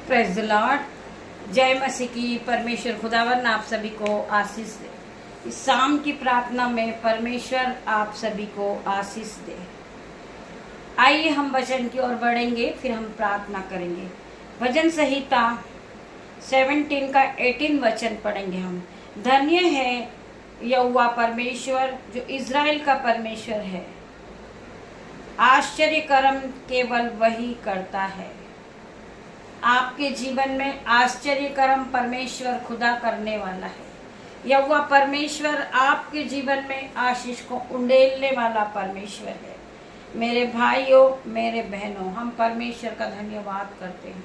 Praise the Lord. जय मसीह की। परमेश्वर खुदावन आप सभी को आशीष दे। इस शाम की प्रार्थना में परमेश्वर आप सभी को आशीष दे। आइए हम वचन की ओर बढ़ेंगे, फिर हम प्रार्थना करेंगे। भजन संहिता 17 का 18 वचन पढ़ेंगे हम। धन्य है यहोवा परमेश्वर जो इज़राइल का परमेश्वर है, आश्चर्य कर्म केवल वही करता है। आपके जीवन में आश्चर्य कर्म परमेश्वर खुदा करने वाला है। यहोवा परमेश्वर आपके जीवन में आशीष को उंडेलने वाला परमेश्वर है। मेरे भाइयों, मेरे बहनों, हम परमेश्वर का धन्यवाद करते हैं।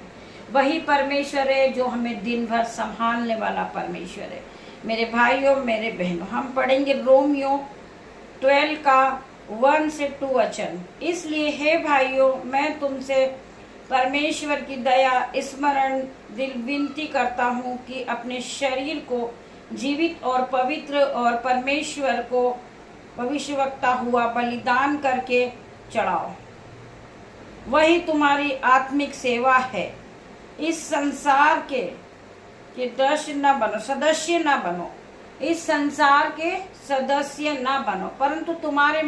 वही परमेश्वर है जो हमें दिन भर संभालने वाला परमेश्वर है। मेरे भाइयों, मेरे बहनों, हम पढ़ेंगे रोमियो 12 का 1 से 2 वचन। इसलिए हे भाइयों, मैं तुमसे परमेश्वर की दया स्मरण दिल विनती करता हूँ कि अपने शरीर को जीवित और पवित्र और परमेश्वर को भविष्यवक्ता हुआ बलिदान करके चढ़ाओ। वही तुम्हारी आत्मिक सेवा है। इस संसार के सदस्य न बनो। इस संसार के सदस्य न बनो, परंतु तुम्हारे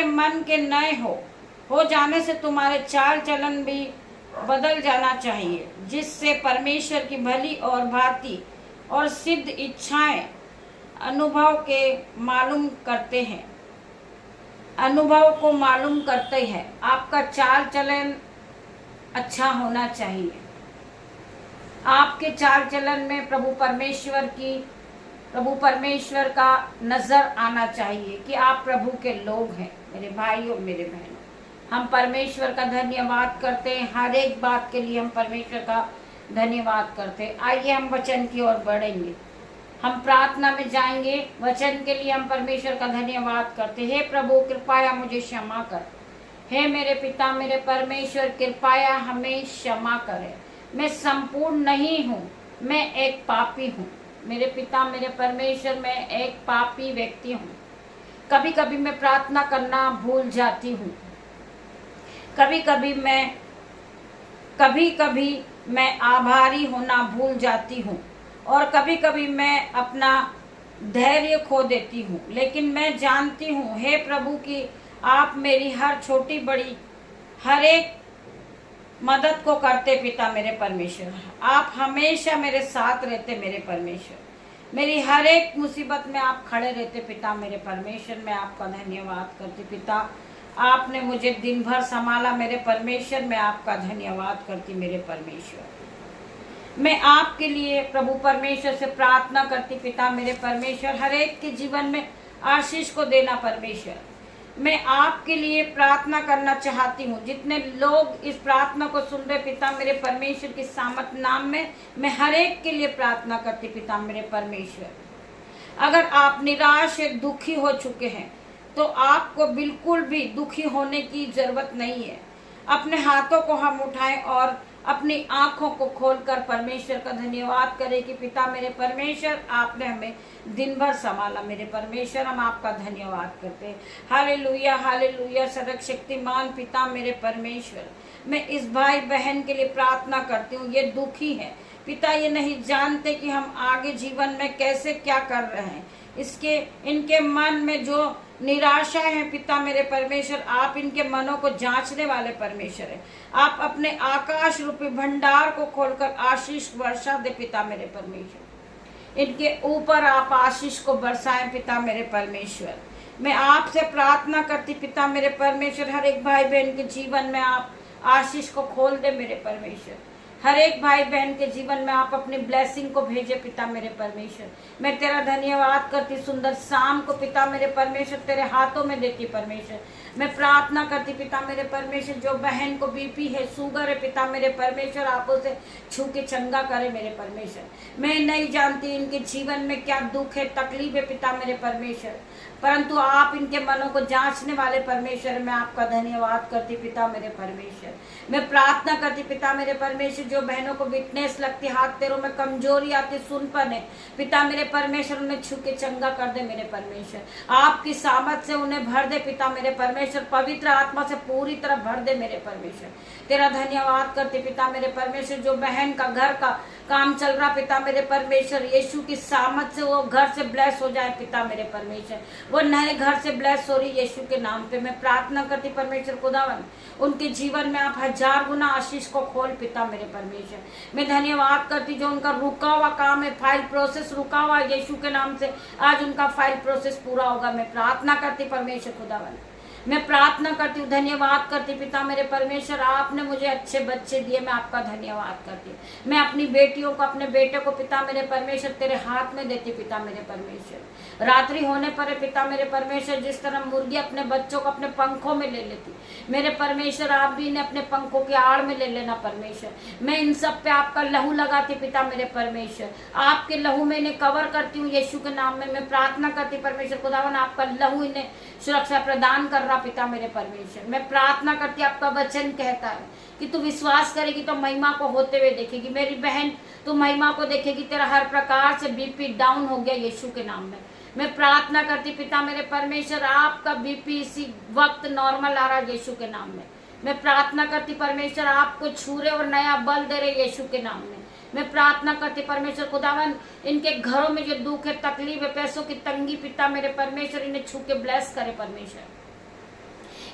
मन के नए हो जाने से तुम्हारे चाल चलन भी बदल जाना चाहिए, जिससे परमेश्वर की भली और भांति और सिद्ध इच्छाएं अनुभव को मालूम करते हैं। आपका चाल चलन अच्छा होना चाहिए। आपके चाल चलन में प्रभु परमेश्वर का नजर आना चाहिए कि आप प्रभु के लोग हैं। मेरे भाइयों, मेरे बहनों, हम परमेश्वर का धन्यवाद करते हैं। हर एक बात के लिए हम परमेश्वर का धन्यवाद करते हैं। आइए हम वचन की ओर बढ़ेंगे, हम प्रार्थना में जाएंगे। वचन के लिए हम परमेश्वर का धन्यवाद करते हैं। हे प्रभु, कृपया मुझे क्षमा कर। हे मेरे पिता, मेरे परमेश्वर, कृपया हमें क्षमा करें। मैं संपूर्ण नहीं हूँ, मैं एक पापी हूँ। मेरे पिता, मेरे परमेश्वर, मैं एक पापी व्यक्ति हूँ। कभी कभी मैं प्रार्थना करना भूल जाती हूँ। कभी कभी मैं आभारी होना भूल जाती हूँ, और कभी कभी मैं अपना धैर्य खो देती हूँ। लेकिन मैं जानती हूँ हे प्रभु कि आप मेरी हर छोटी बड़ी हर एक मदद को करते। पिता मेरे परमेश्वर, आप हमेशा मेरे साथ रहते। मेरे परमेश्वर, मेरी हर एक मुसीबत में आप खड़े रहते। पिता मेरे परमेश्वर, मैं आपका धन्यवाद करती। पिता, आपने मुझे दिन भर संभाला। मेरे परमेश्वर, मैं आपका धन्यवाद करती। मेरे परमेश्वर, मैं आपके लिए प्रभु परमेश्वर से प्रार्थना करती। पिता मेरे परमेश्वर, हर एक के जीवन में आशीष को देना। परमेश्वर, मैं आपके लिए प्रार्थना करना चाहती हूँ। जितने लोग इस प्रार्थना को सुन रहे, पिता मेरे परमेश्वर की सामर्थ नाम में मैं हर एक के लिए प्रार्थना करती। पिता मेरे परमेश्वर, अगर आप निराश या दुखी हो चुके हैं तो आपको बिल्कुल भी दुखी होने की जरूरत नहीं है। अपने हाथों को हम उठाएं और अपनी आंखों को खोलकर परमेश्वर का धन्यवाद करें कि पिता मेरे परमेश्वर, आपने हमें दिन भर संभाला। मेरे परमेश्वर, हम आपका धन्यवाद करते हैं। Hallelujah, hallelujah. सर्वशक्तिमान पिता मेरे परमेश्वर, मैं इस भाई बहन के लिए प्रार्थना करती हूँ। ये दुखी है पिता, ये नहीं जानते कि हम आगे जीवन में कैसे क्या कर रहे हैं। इनके मन में जो निराशा है पिता मेरे परमेश्वर, आप इनके मनों को जांचने वाले परमेश्वर है। आप अपने आकाश रूपी भंडार को खोलकर आशीष वर्षा दे। पिता मेरे परमेश्वर, इनके ऊपर आप आशीष को बरसाएं। पिता मेरे परमेश्वर, मैं आपसे प्रार्थना करती। पिता मेरे परमेश्वर, हर एक भाई बहन के जीवन में आप आशीष को खोल दे। मेरे परमेश्वर, हर एक भाई बहन के जीवन में आप अपनी ब्लेसिंग को भेजे। पिता मेरे परमेश्वर, मैं तेरा धन्यवाद करती। सुंदर शाम को पिता मेरे परमेश्वर तेरे हाथों में देती। परमेश्वर, मैं प्रार्थना करती। पिता मेरे परमेश्वर, जो बहन को बीपी है, शुगर है, पिता मेरे परमेश्वर, आप उसे छू के चंगा करे। मेरे परमेश्वर, मैं नहीं जानती इनके जीवन में क्या दुख है, तकलीफ है। पिता मेरे परमेश्वर, परंतु आप इनके मनों को जांचने वाले परमेश्वर, मैं आपका धन्यवाद करती पिता मेरे परमेश्वर। मैं प्रार्थना करती पिता मेरे परमेश्वर, जो बहनों को वीकनेस लगती, हाथ पैरों में कमजोरी आती, सुनपन है पिता मेरे परमेश्वर, उन्हें छू के चंगा कर दे मेरे परमेश्वर। आपकी सामर्थ से उन्हें भर दे पिता मेरे परमेश्वर, पवित्र आत्मा से पूरी तरह भर दे मेरे परमेश्वर। तेरा धन्यवाद करते पिता मेरे परमेश्वर, जो बहन का घर का काम चल रहा पिता मेरे परमेश्वर, यीशु की सामर्थ से वो घर से ब्लेस हो जाए पिता मेरे परमेश्वर, वो नए घर से ब्लेस हो रही यीशु के नाम पे। मैं प्रार्थना करती परमेश्वर खुदावन, उनके जीवन में आप 1000 गुना आशीष को खोल पिता मेरे परमेश्वर। मैं धन्यवाद करती जो उनका रुका हुआ काम है, फाइल प्रोसेस रुका हुआ यीशु के नाम से आज उनका फाइल प्रोसेस पूरा होगा। मैं प्रार्थना करती परमेश्वर खुदावन, मैं प्रार्थना करती हूँ, धन्यवाद करती पिता मेरे परमेश्वर, आपने मुझे अच्छे बच्चे दिए, मैं आपका धन्यवाद करती हूँ। मैं अपनी बेटियों को, अपने बेटे को पिता मेरे परमेश्वर तेरे हाथ में देती पिता मेरे परमेश्वर। रात्रि होने पर पिता मेरे परमेश्वर, जिस तरह मुर्गी अपने बच्चों को अपने पंखों में ले लेती मेरे परमेश्वर, आप भी इन्हें अपने पंखों की आड़ में ले लेना परमेश्वर। मैं इन सब पे आपका लहू लगाती पिता मेरे परमेश्वर, आपके लहू में इन्हें कवर करती हूँ यीशु के नाम में। मैं प्रार्थना करती परमेश्वर खुदावन, आपका लहू इन्हें सुरक्षा प्रदान कर रहा पिता मेरे परमेश्वर। मैं प्रार्थना करती, आपका वचन कहता है कि तू विश्वास करेगी तो महिमा को होते हुए देखेगी। मेरी बहन तू महिमा को देखेगी, तेरा हर प्रकार से बीपी डाउन हो गया यीशु के नाम में। मैं प्रार्थना करती पिता मेरे परमेश्वर, आपका बीपी इसी वक्त नॉर्मल आ रहा यीशु के नाम में। मैं प्रार्थना करती परमेश्वर, आपको छू रहे और नया बल दे रहे यीशु के नाम में। मैं प्रार्थना करती परमेश्वर खुदावन, इनके घरों में जो दुख है, तकलीफ है, पैसों की तंगी पिता मेरे परमेश्वर, इन्हें छू के ब्लेस करे परमेश्वर।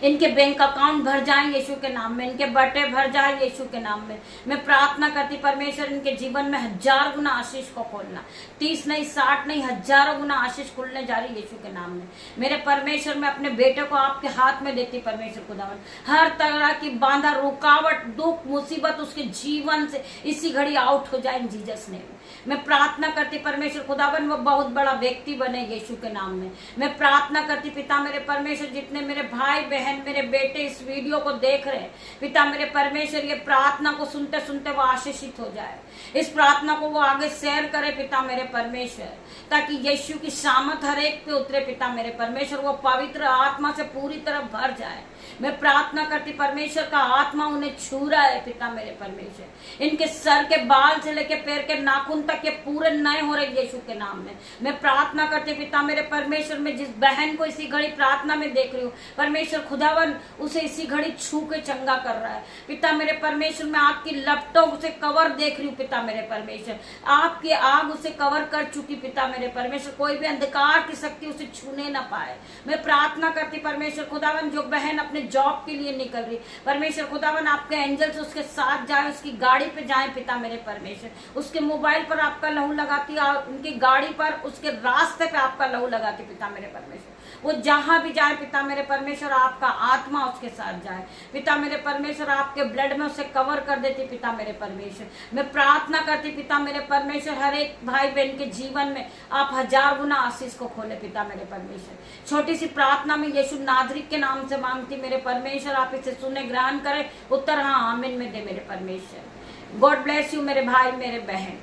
इनके बैंक अकाउंट भर जाएं यीशु के नाम में, इनके बटे भर जाए यीशु के नाम में। मैं प्रार्थना करती परमेश्वर, इनके जीवन में 1000 गुना आशीष को खोलना, 30 नहीं 60 नहीं 1000 गुना आशीष खुलने जा रही यीशु के नाम में। मेरे परमेश्वर, मैं अपने बेटे को आपके हाथ में देती परमेश्वर खुदावन, हर तरह की बांधा, रुकावट, दुख, मुसीबत उसके जीवन से इसी घड़ी आउट हो जाए इन जीसस नेम। मैं प्रार्थना करती परमेश्वर खुदावन, वो बहुत बड़ा व्यक्ति बने यीशु के नाम में। मैं प्रार्थना करती पिता मेरे परमेश्वर, जितने मेरे भाई बहन, मेरे बेटे इस वीडियो को देख रहे हैं पिता मेरे परमेश्वर, ये प्रार्थना को सुनते सुनते वो आशीषित हो जाए, इस प्रार्थना को वो आगे शेयर करे पिता मेरे परमेश्वर, ताकि यीशु की सामर्थ हर एक पे उतरे पिता मेरे परमेश्वर, वो पवित्र आत्मा से पूरी तरह भर जाए। मैं प्रार्थना करती परमेश्वर का आत्मा उन्हें छू रहा है पिता मेरे परमेश्वर, इनके सर के बाल से लेके पैर के नाखून तक ये पूरे नए हो रहे यीशु के नाम में। मैं प्रार्थना करती पिता मेरे परमेश्वर, में जिस बहन को इसी घड़ी प्रार्थना में देख रही हूँ परमेश्वर खुदावन, उसे इसी घड़ी छू के चंगा कर रहा है पिता मेरे परमेश्वर। मैं आपकी लपटों से कवर देख रही हूँ पिता मेरे परमेश्वर, आपकी आग उसे कवर कर चुकी पिता मेरे परमेश्वर, कोई भी अंधकार की शक्ति उसे छूने ना पाए। मैं प्रार्थना करती परमेश्वर खुदावन, जो बहन अपने जॉब के लिए निकल रही परमेश्वर खुदावन, आपके एंजल्स उसके साथ जाए, उसकी गाड़ी पे जाए पिता मेरे परमेश्वर, उसके मोबाइल पर आपका लहू लगाती, उनकी गाड़ी पर, उसके रास्ते पे आपका लहू लगाती पिता मेरे परमेश्वर, वो जहां भी जाए पिता मेरे परमेश्वर, आपका आत्मा उसके साथ जाए पिता मेरे परमेश्वर, आपके ब्लड में उसे कवर कर देती पिता मेरे परमेश्वर। मैं प्रार्थना करती पिता मेरे परमेश्वर, हर एक भाई बहन के जीवन में आप 1000 गुना आशीष को खोले पिता मेरे परमेश्वर। छोटी सी प्रार्थना में यीशु नाजरी के नाम से मांगती मेरे परमेश्वर, आप इसे सुने, ग्रहण करें, उत्तर हाँ आमीन में दे मेरे परमेश्वर। गॉड ब्लेस यू मेरे भाई मेरे बहन।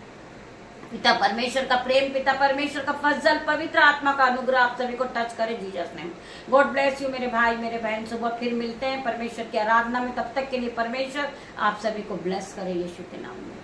पिता परमेश्वर का प्रेम, पिता परमेश्वर का फजल, पवित्र आत्मा का अनुग्रह आप सभी को टच करे Jesus name. God bless you मेरे भाई मेरे बहन। सुबह फिर मिलते हैं परमेश्वर की आराधना में, तब तक के लिए परमेश्वर आप सभी को ब्लेस करे यीशु के नाम में।